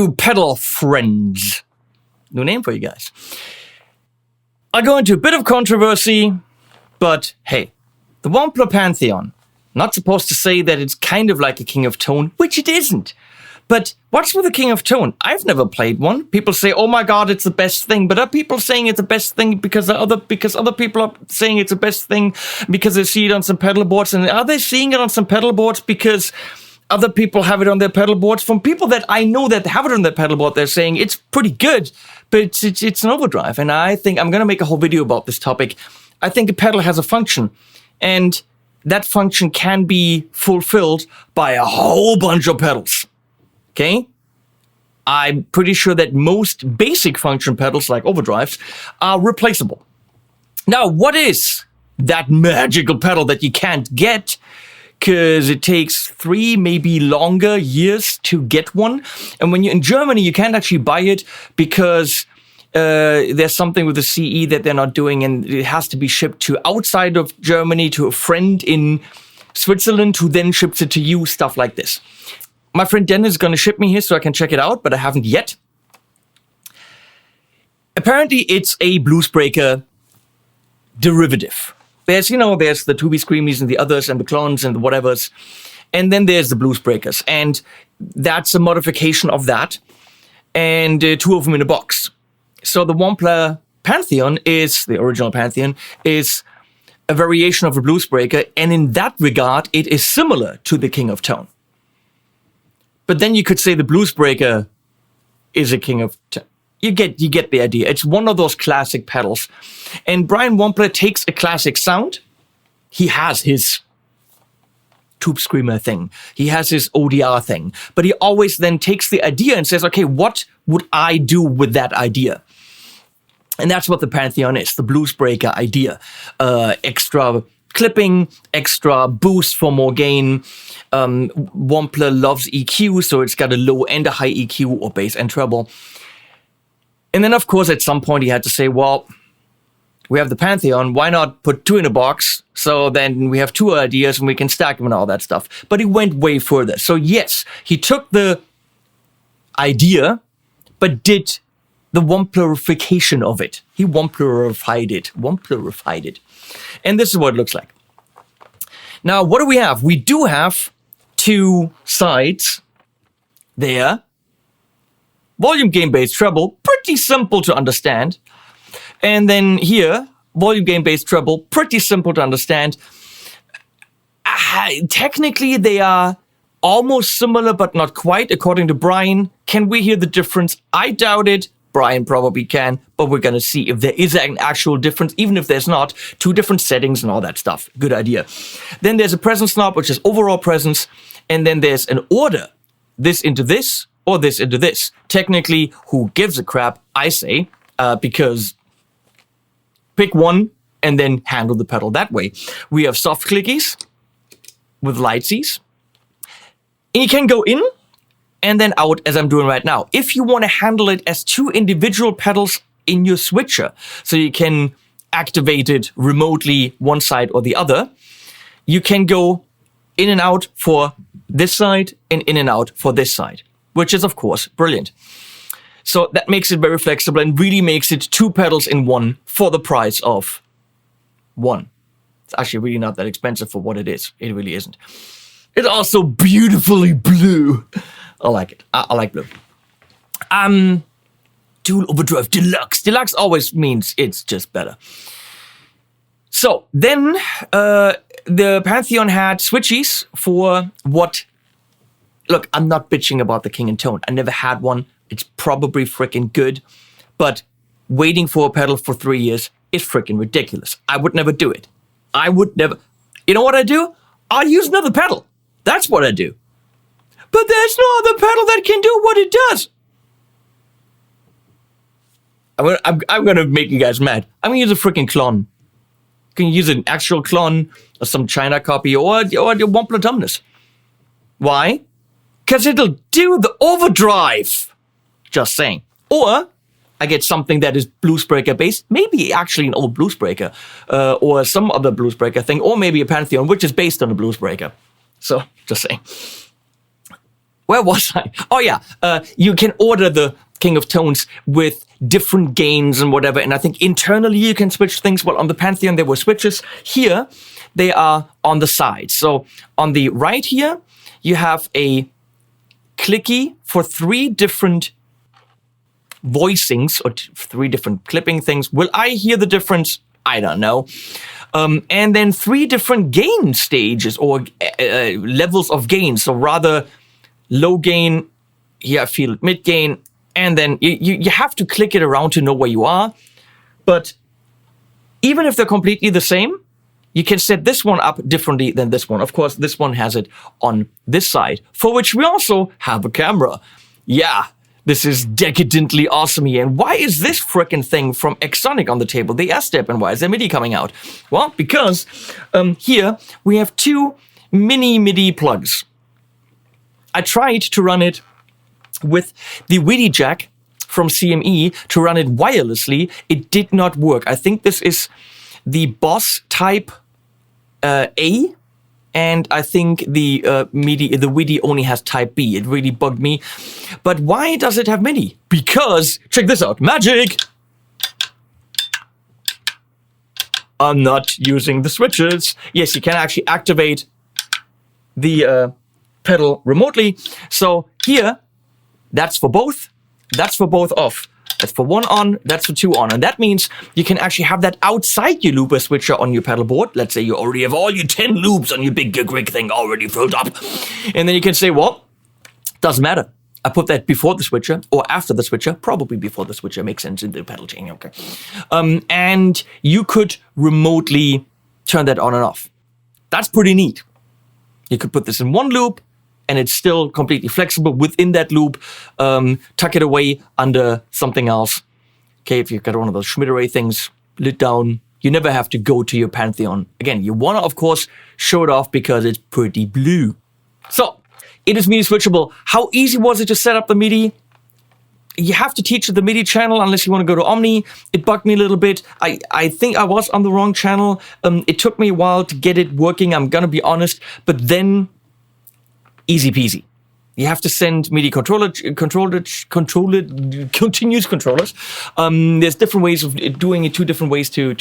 you pedal friends. New name for you guys. I go into a bit of controversy, but hey, the Wampler Pantheon, not supposed to say that it's kind of like a King of Tone, which it isn't. But what's with the King of Tone? I've never played one. People say, oh my god, it's the best thing. But are people saying it's the best thing because other people are saying it's the best thing because they see it on some pedal boards? And are they seeing it on some pedal boards because other people have it on their pedal boards? From people that I know that have it on their pedal board, they're saying it's pretty good, but it's an overdrive. And I think I'm going to make a whole video about this topic. I think a pedal has a function, and that function can be fulfilled by a whole bunch of pedals. Okay? I'm pretty sure that most basic function pedals, like overdrives, are replaceable. Now, what is that magical pedal that you can't get? Because it takes 3, maybe longer years to get one. And when you're in Germany, you can't actually buy it because there's something with the CE that they're not doing, and it has to be shipped to outside of Germany to a friend in Switzerland who then ships it to you, stuff like this. My friend Dennis is going to ship me his so I can check it out, but I haven't yet. Apparently, it's a Bluesbreaker derivative. There's the 2B Screamies and the others and the clones and the whatevers. And then there's the Bluesbreakers. And that's a modification of that. And 2 of them in a box. So the Wampler Pantheon the original Pantheon, is a variation of a Bluesbreaker. And in that regard, it is similar to the King of Tone. But then you could say the Bluesbreaker is a King of Tone. You get the idea. It's one of those classic pedals. And Brian Wampler takes a classic sound. He has his Tube Screamer thing. He has his ODR thing. But he always then takes the idea and says, okay, what would I do with that idea? And that's what the Pantheon is, the Bluesbreaker idea. Extra clipping, extra boost for more gain. Wampler loves EQ, so it's got a low and a high EQ, or bass and treble. And then, of course, at some point he had to say, well, we have the Pantheon, why not put 2 in a box? So then we have 2 ideas and we can stack them and all that stuff. But he went way further. So yes, he took the idea, but did the Wamplerification of it. He Wamplerified it. And this is what it looks like. Now, what do we have? We do have 2 sides there. Volume gain bass treble, pretty simple to understand. And then here, volume gain bass treble, pretty simple to understand. Technically, they are almost similar, but not quite, according to Brian. Can we hear the difference? I doubt it. Brian probably can, but we're going to see if there is an actual difference, even if there's not. 2 different settings and all that stuff. Good idea. Then there's a presence knob, which is overall presence. And then there's an order. This into this, or this into this. Technically, who gives a crap, I say, because pick one and then handle the pedal that way. We have soft clickies with lightsys. And you can go in and then out, as I'm doing right now. If you want to handle it as 2 individual pedals in your switcher, so you can activate it remotely one side or the other, you can go in and out for this side and in and out for this side, which is, of course, brilliant. So that makes it very flexible and really makes it 2 pedals in one for the price of 1. It's actually really not that expensive for what it is. It really isn't. It's also beautifully blue. I like it. I like blue. Dual Overdrive Deluxe. Deluxe always means it's just better. So then the Pantheon had switchies for what... Look, I'm not bitching about the King and Tone. I never had one. It's probably freaking good. But waiting for a pedal for 3 years is freaking ridiculous. I would never do it. I would never... You know what I do? I'll use another pedal. That's what I do. But there's no other pedal that can do what it does. I'm going to make you guys mad. I'm going to use a freaking clone. You can use an actual clone or some China copy or your Wampler dumbness. Why? Because it'll do the overdrive. Just saying. Or I get something that is Bluesbreaker based, maybe actually an old Bluesbreaker, or some other Bluesbreaker thing, or maybe a Pantheon, which is based on a Bluesbreaker. So, just saying. Where was I? Oh yeah, you can order the King of Tones with different gains and whatever. And I think internally you can switch things. Well, on the Pantheon there were switches. Here they are on the side. So on the right here you have a clicky for 3 different voicings or 3 different clipping things. Will I hear the difference? I don't know. And then 3 different gain stages or levels of gain. So rather low gain, here I feel it mid gain, and then you have to click it around to know where you are. But even if they're completely the same, you can set this one up differently than this one. Of course, this one has it on this side, for which we also have a camera. Yeah, this is decadently awesome here. And why is this frickin' thing from Exonic on the table, the S-Step, and why is there MIDI coming out? Well, because here we have 2 mini MIDI plugs. I tried to run it with the MIDI jack from CME to run it wirelessly. It did not work. I think this is the Boss Type A, and I think the MIDI only has Type B. It really bugged me. But why does it have MIDI? Because, check this out, magic! I'm not using the switches. Yes, you can actually activate the pedal remotely. So here, that's for both. That's for both off. That's for 1 on, that's for 2 on. And that means you can actually have that outside your looper switcher on your pedal board. Let's say you already have all your 10 loops on your big rig thing already filled up. And then you can say, well, doesn't matter. I put that before the switcher or after the switcher, probably before the switcher, makes sense in the pedal chain, okay. And you could remotely turn that on and off. That's pretty neat. You could put this in 1 loop, and it's still completely flexible within that loop. Tuck it away under something else. Okay, if you've got one of those Schmidt-Array things lit down, you never have to go to your Pantheon. Again, you want to, of course, show it off because it's pretty blue. So, it is MIDI switchable. How easy was it to set up the MIDI? You have to teach the MIDI channel unless you want to go to Omni. It bugged me a little bit. I think I was on the wrong channel. It took me a while to get it working, I'm going to be honest. But then, easy peasy. You have to send MIDI continuous controllers. There's different ways of doing it, 2 different ways to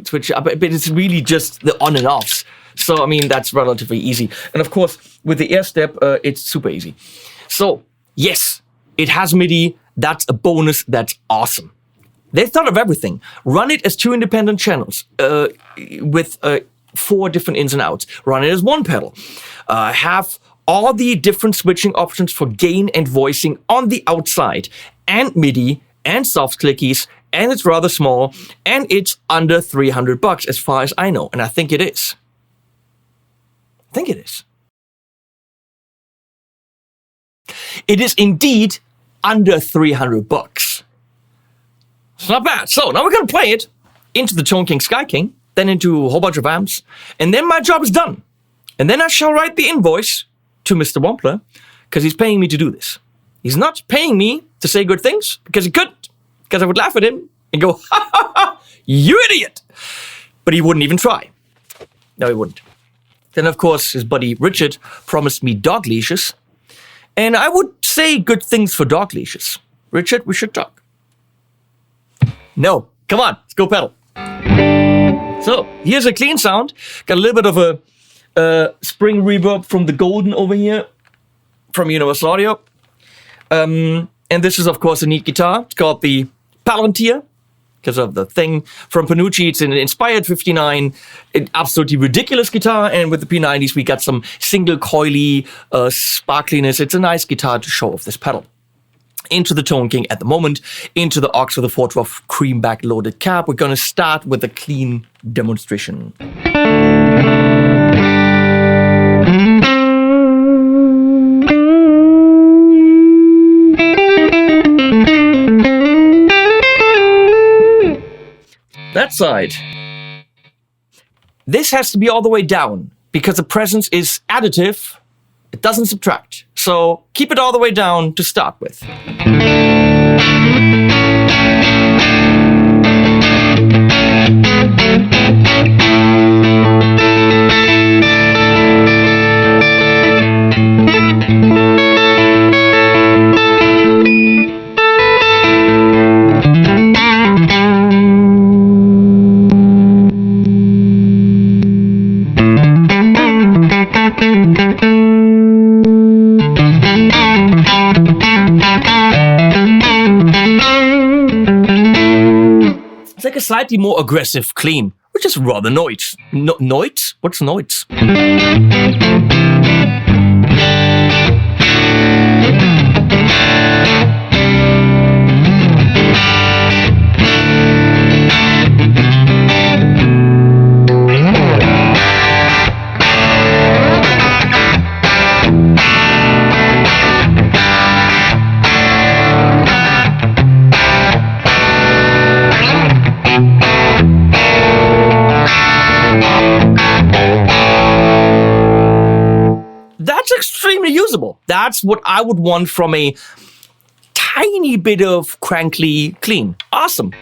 switch up, but it's really just the on and offs. So, I mean, that's relatively easy. And of course, with the Air-Step, it's super easy. So, yes, it has MIDI. That's a bonus. That's awesome. They thought of everything. Run it as 2 independent channels with 4 different ins and outs. Run it as 1 pedal. Have all the different switching options for gain and voicing on the outside, and MIDI, and soft clickies, and it's rather small, and it's under $300 as far as I know, and I think it is. It is indeed under $300. It's not bad. So now we're gonna play it into the Tone King Sky King, then into a whole bunch of amps, and then my job is done. And then I shall write the invoice to Mr. Wampler, because he's paying me to do this. He's not paying me to say good things, because he couldn't, because I would laugh at him and go, ha ha ha, you idiot! But he wouldn't even try. No, he wouldn't. Then, of course, his buddy Richard promised me dog leashes, and I would say good things for dog leashes. Richard, we should talk. No, come on, let's go pedal. So, here's a clean sound. Got a little bit of a spring reverb from the Golden over here from Universal Audio. And this is, of course, a neat guitar. It's called the Palantir, because of the thing from Panucci. It's an inspired 59, an absolutely ridiculous guitar. And with the P90s, we got some single coily sparkliness. It's a nice guitar to show off this pedal. Into the Tone King at the moment, into the aux with a 412 cream back loaded cab. We're going to start with a clean demonstration. That side. This has to be all the way down because the presence is additive. It doesn't subtract. So keep it all the way down to start with. It's like a slightly more aggressive clean, which is rather noise. Noise? What's noise? That's extremely usable. That's what I would want from a tiny bit of crankly clean. Awesome.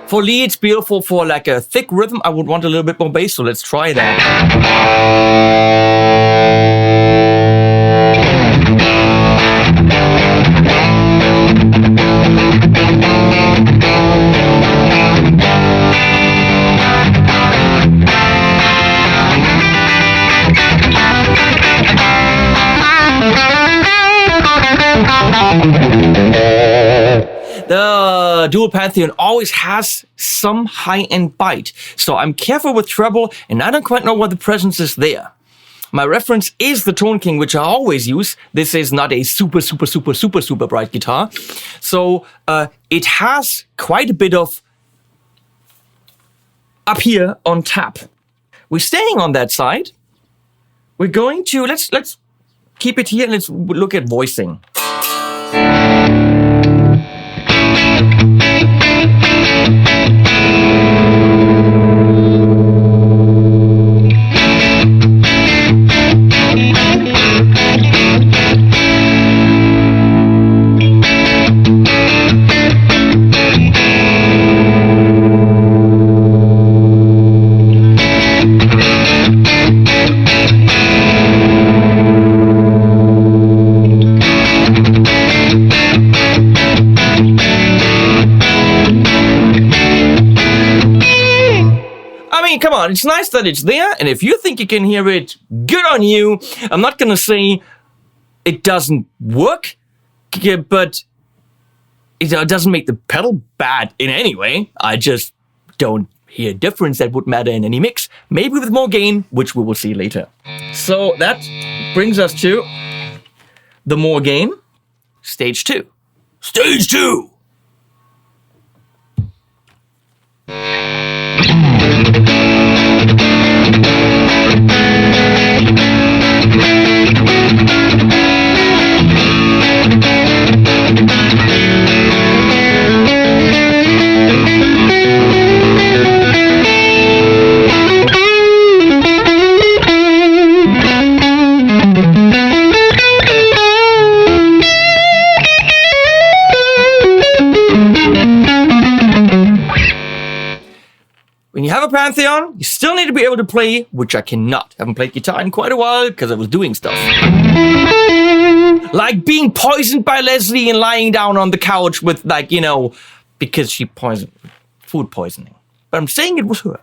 For Lee, it's beautiful. For like a thick rhythm, I would want a little bit more bass, so let's try that. The Dual Pantheon always has some high-end bite, so I'm careful with treble, and I don't quite know what the presence is there. My reference is the Tone King, which I always use. This is not a super bright guitar, so it has quite a bit of up here on tap. We're staying on that side. We're going to let's keep it here and let's look at voicing. Come on, it's nice that it's there, and if you think you can hear it, good on you. I'm not gonna say it doesn't work, but it doesn't make the pedal bad in any way. I just don't hear a difference that would matter in any mix. Maybe with more gain, which we will see later. So that brings us to the more gain, stage 2. Stage 2! When you have a Pantheon, you still need to be able to play, which I cannot. I haven't played guitar in quite a while because I was doing stuff. Like being poisoned by Leslie and lying down on the couch with, like, you know, because she poisoned, food poisoning. But I'm saying it was her.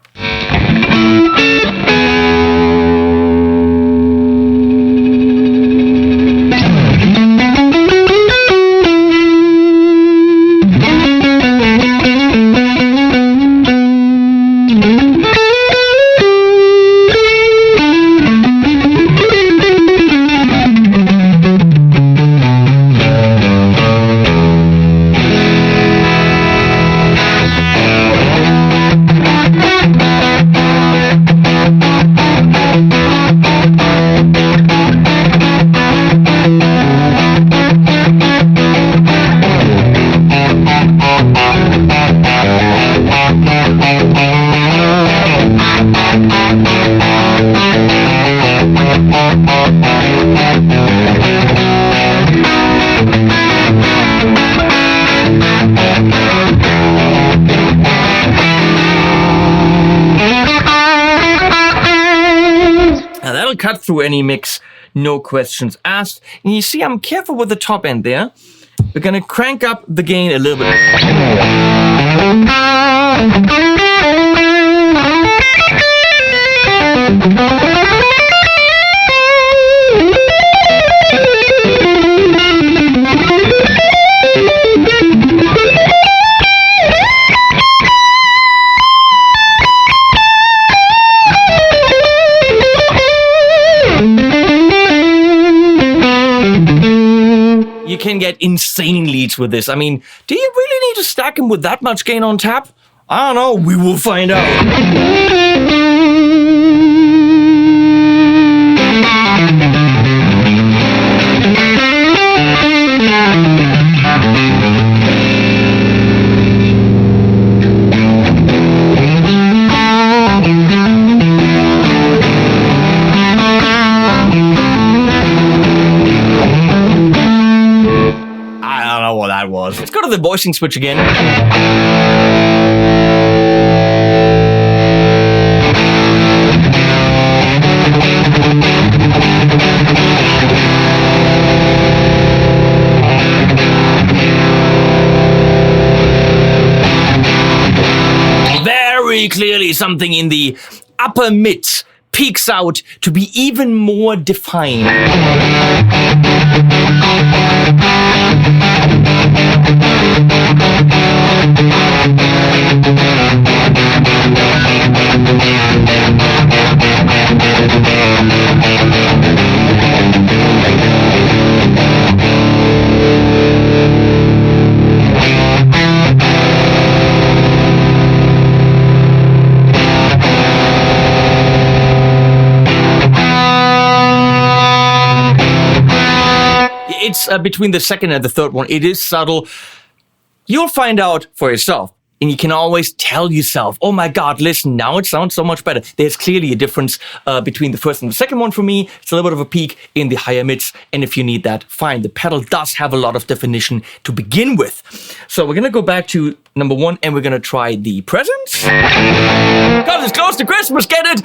cut through any mix, no questions asked. And you see, I'm careful with the top end there. We're gonna crank up the gain a little bit. You can get insane leads with this. I mean, do you really need to stack them with that much gain on tap? I don't know. We will find out. Let's go to the voicing switch again. Very clearly something in the upper mids peaks out to be even more defined. It's between the second and the third one. It is subtle. You'll find out for yourself. And you can always tell yourself, oh my God, listen, now it sounds so much better. There's clearly a difference between the first and the second one for me. It's a little bit of a peak in the higher mids. And if you need that, fine. The pedal does have a lot of definition to begin with. So we're going to go back to number one and we're going to try the presents. Because it's close to Christmas, get it?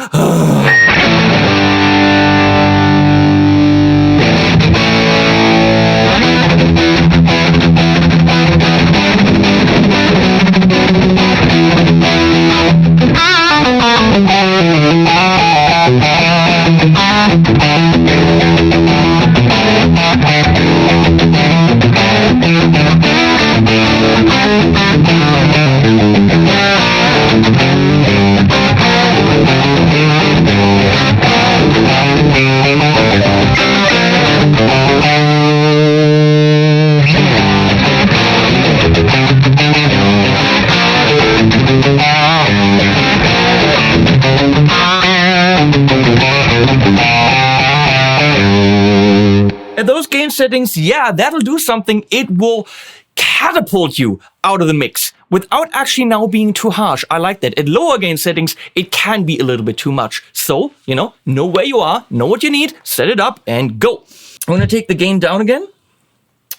Settings, yeah, that'll do something. It will catapult you out of the mix without actually now being too harsh. I like that. At lower gain settings, it can be a little bit too much. So, know where you are, know what you need, set it up, and go. I'm going to take the gain down again.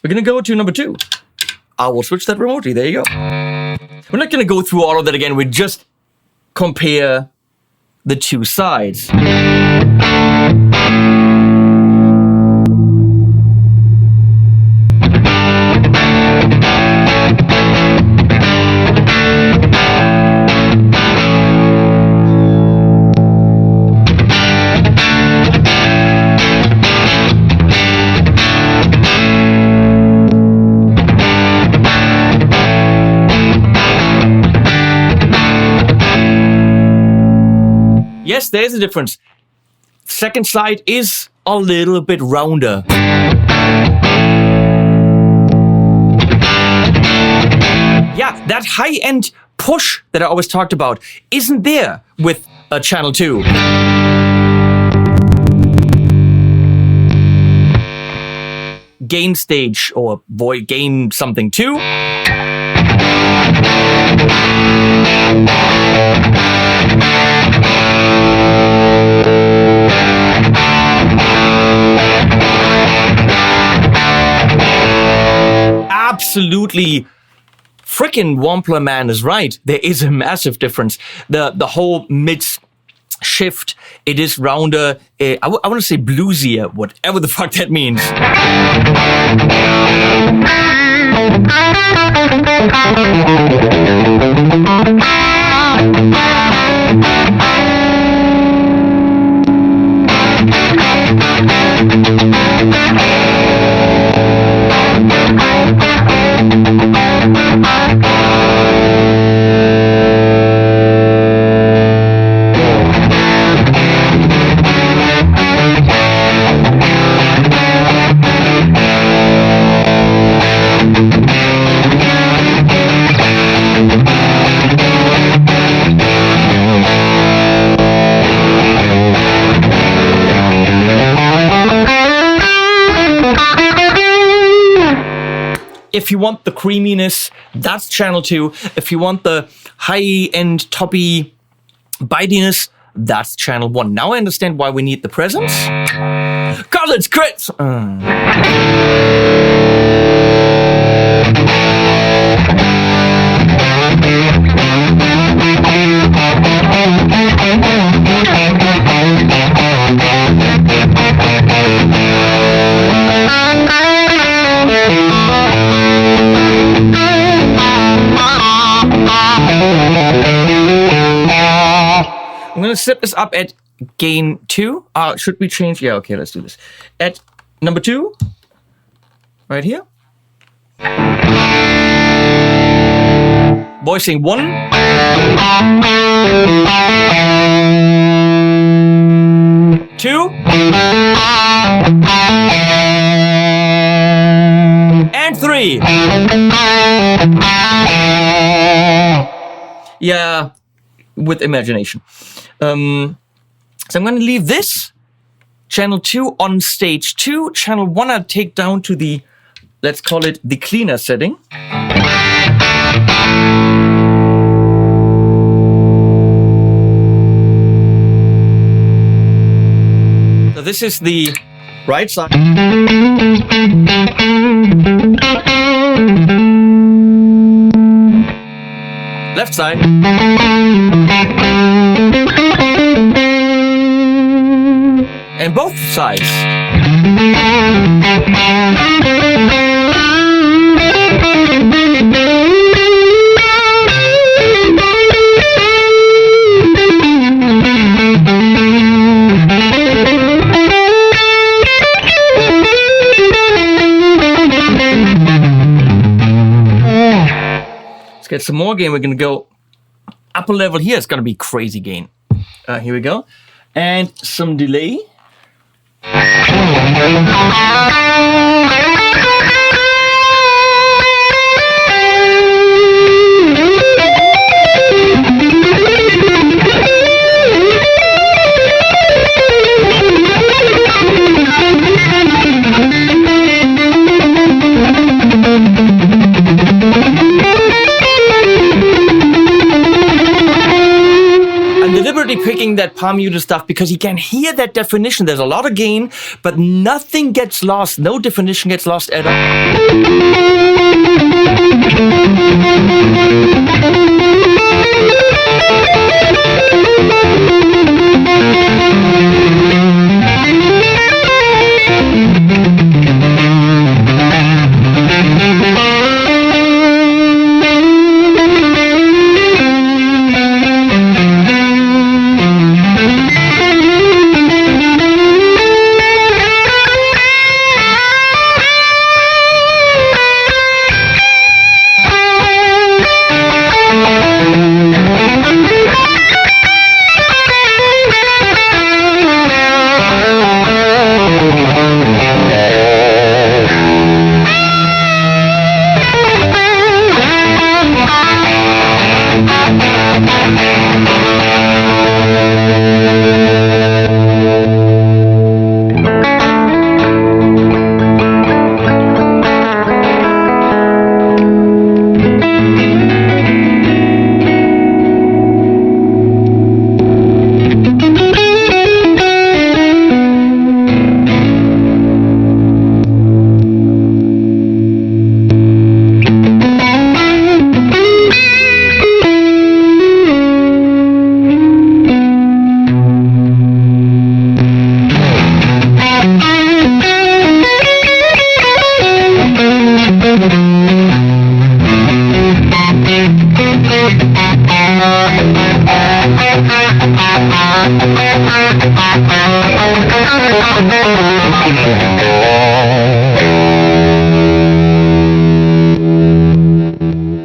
We're going to go to number 2. I will switch that remotely. There you go. We're not going to go through all of that again. We just compare the two sides. Yes, there's a difference. Second side is a little bit rounder. Yeah, that high-end push that I always talked about isn't there with Channel 2. Gain stage or void gain something 2. Absolutely, frickin' Wampler man is right. There is a massive difference. The whole mids shift. It is rounder. I want to say bluesier, whatever the fuck that means. If you want the creaminess, that's channel 2. If you want the high-end, toppy bitiness, that's channel 1. Now I understand why we need the presence. Cause it's crits! I'm going to set this up at gain 2. Should we change? Yeah, okay, let's do this. At number 2, right here. Voicing 1. Two. And 3. Yeah, with imagination. So I'm going to leave this channel 2 on stage 2. Channel 1 I'll take down to the, let's call it the cleaner setting. So this is the right side. Left side. And both sides. Let's get some more gain. We're going to go upper level here. It's going to be crazy gain. Here we go. And some delay. Deliberately picking that palm muted stuff because you can hear that definition. There's a lot of gain, but nothing gets lost. No definition gets lost at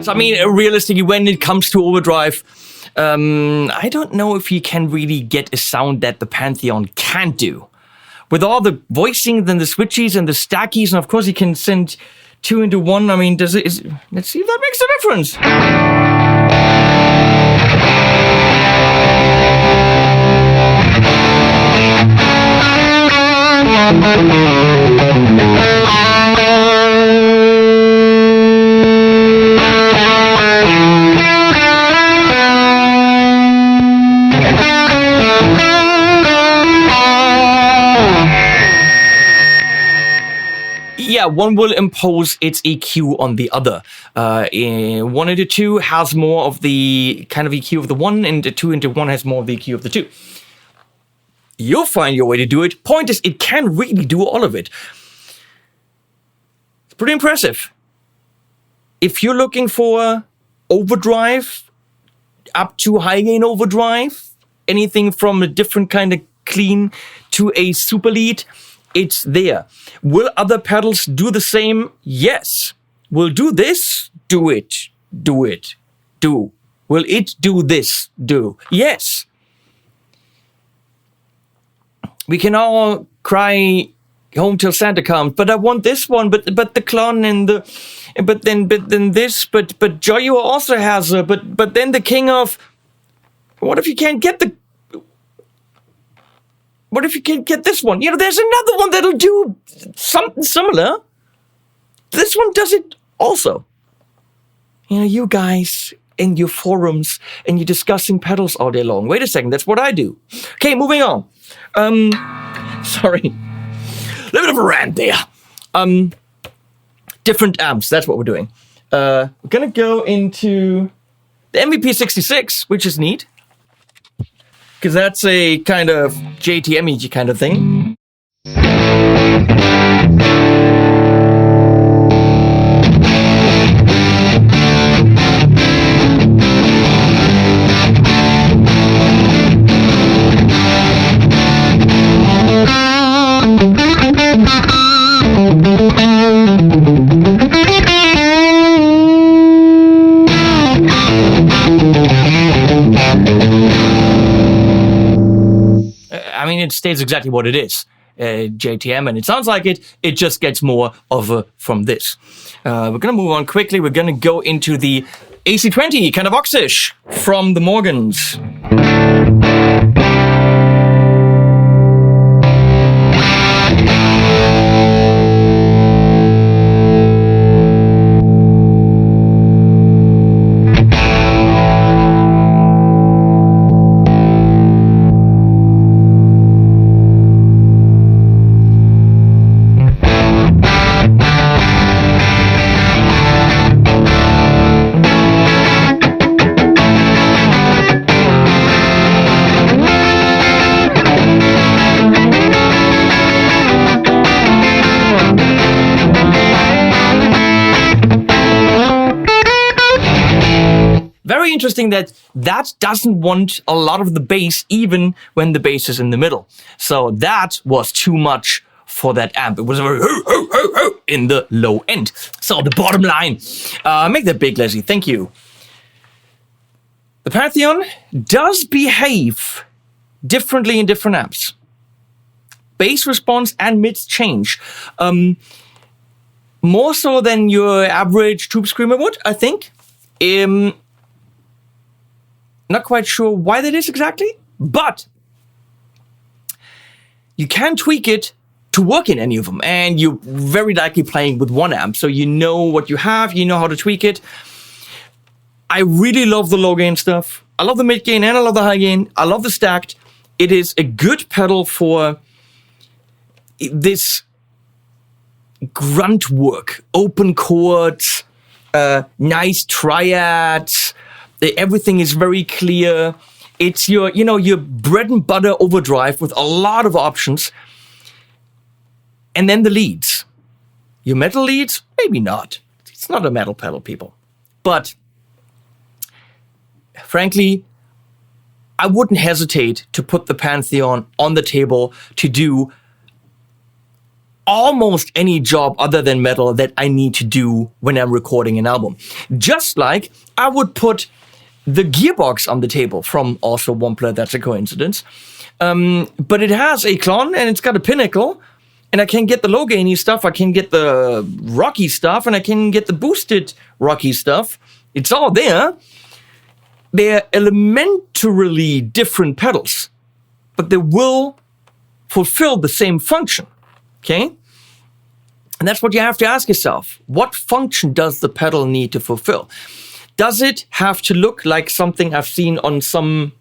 So, I mean, realistically, when it comes to overdrive, I don't know if you can really get a sound that the Pantheon can't do. With all the voicing, then the switchies and the stackies, and of course you can send 2 into 1. I mean, let's see if that makes a difference. Yeah, one will impose its EQ on the other. 1 into 2 has more of the kind of EQ of the 1, and the 2 into 1 has more of the EQ of the 2. You'll find your way to do it. Point is, it can really do all of it. It's pretty impressive. If you're looking for overdrive, up to high gain overdrive, anything from a different kind of clean to a super lead, it's there. Will other pedals do the same? Yes. Will do this? Do it. Do it. Do. Will it do this? Do. Yes. We can all cry home till Santa comes, but I want this one, but the clone and the, but then this, but Joyo also has a, but then the king of, what if you can't get the, what if you can't get this one? You know, there's another one that'll do something similar. This one does it also. You know, you guys in your forums and you're discussing pedals all day long. Wait a second, that's what I do. Okay, moving on. Sorry. A little bit of a rant there. Different amps, that's what we're doing. We're gonna go into the MVP 66, which is neat. Because that's a kind of JTME kind of thing. I mean, it states exactly what it is, JTM, and it sounds like it. It just gets more of from this. We're going to move on quickly. We're going to go into the AC20, kind of Oxish, from the Morgans. Interesting that doesn't want a lot of the bass even when the bass is in the middle. So that was too much for that amp. It was very in the low end. So the bottom line, make that big, Leslie. Thank you. The Pantheon does behave differently in different amps. Bass response and mids change. More so than your average tube screamer would, I think. Not quite sure why that is exactly, but you can tweak it to work in any of them, and you're very likely playing with one amp, so you know what you have, you know how to tweak it. I really love the low gain stuff. I love the mid gain and I love the high gain. I love the stacked. It is a good pedal for this grunt work, open chords, nice triads. Everything is very clear. It's your bread and butter overdrive with a lot of options. And then the leads. Your metal leads? Maybe not. It's not a metal pedal, people. But frankly, I wouldn't hesitate to put the Pantheon on the table to do almost any job other than metal that I need to do when I'm recording an album. Just like I would put the gearbox on the table from also Wampler, that's a coincidence. But it has a clon and it's got a pinnacle, and I can get the low gainy stuff, I can get the rocky stuff, and I can get the boosted rocky stuff. It's all there. They're elementarily different pedals, but they will fulfill the same function. Okay? And that's what you have to ask yourself. What function does the pedal need to fulfill? Does it have to look like something I've seen on some,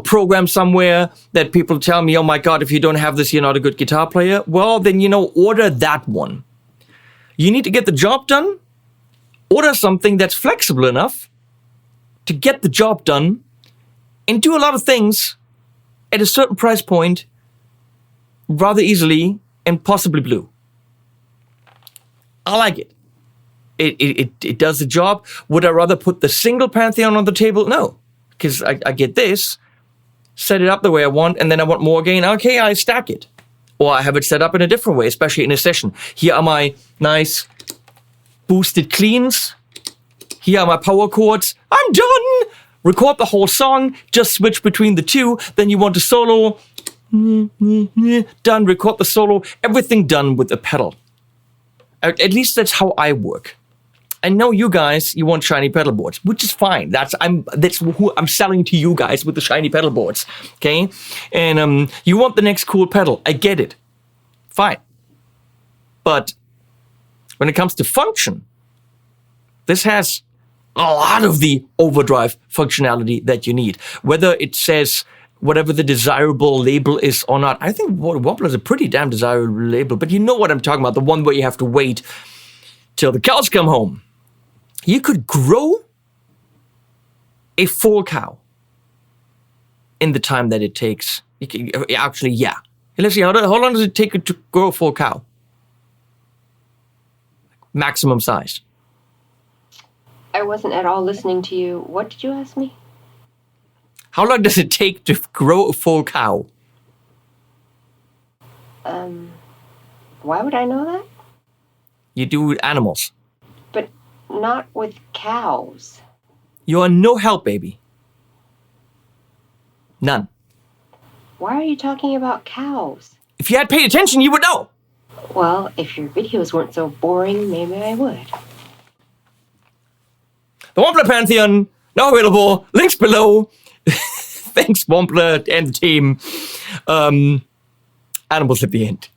program somewhere that people tell me, oh my God, if you don't have this, you're not a good guitar player? Well, then, order that one. You need to get the job done. Order something that's flexible enough to get the job done and do a lot of things at a certain price point rather easily and possibly blue. I like it. It does the job. Would I rather put the single Pantheon on the table? No, because I get this, set it up the way I want, and then I want more gain. Okay, I stack it. Or I have it set up in a different way, especially in a session. Here are my nice boosted cleans. Here are my power chords. I'm done! Record the whole song, just switch between the two. Then you want a solo. Done, record the solo. Everything done with a pedal. At least that's how I work. I know you guys, you want shiny pedal boards, which is fine. That's who I'm selling to you guys with the shiny pedal boards, okay? And you want the next cool pedal. I get it. Fine. But when it comes to function, this has a lot of the overdrive functionality that you need. Whether it says whatever the desirable label is or not. I think Wampler is a pretty damn desirable label, but you know what I'm talking about, the one where you have to wait till the cows come home. You could grow a full cow in the time that it takes. Actually, yeah. Let's see, how long does it take to grow a full cow? Maximum size. I wasn't at all listening to you. What did you ask me? How long does it take to grow a full cow? Why would I know that? You do with animals. But not with cows. You are no help, baby. None. Why are you talking about cows? If you had paid attention, you would know. Well, if your videos weren't so boring, maybe I would. The Wampler Pantheon, now available. Links below. Thanks, Wampler and the team. Animals at the end.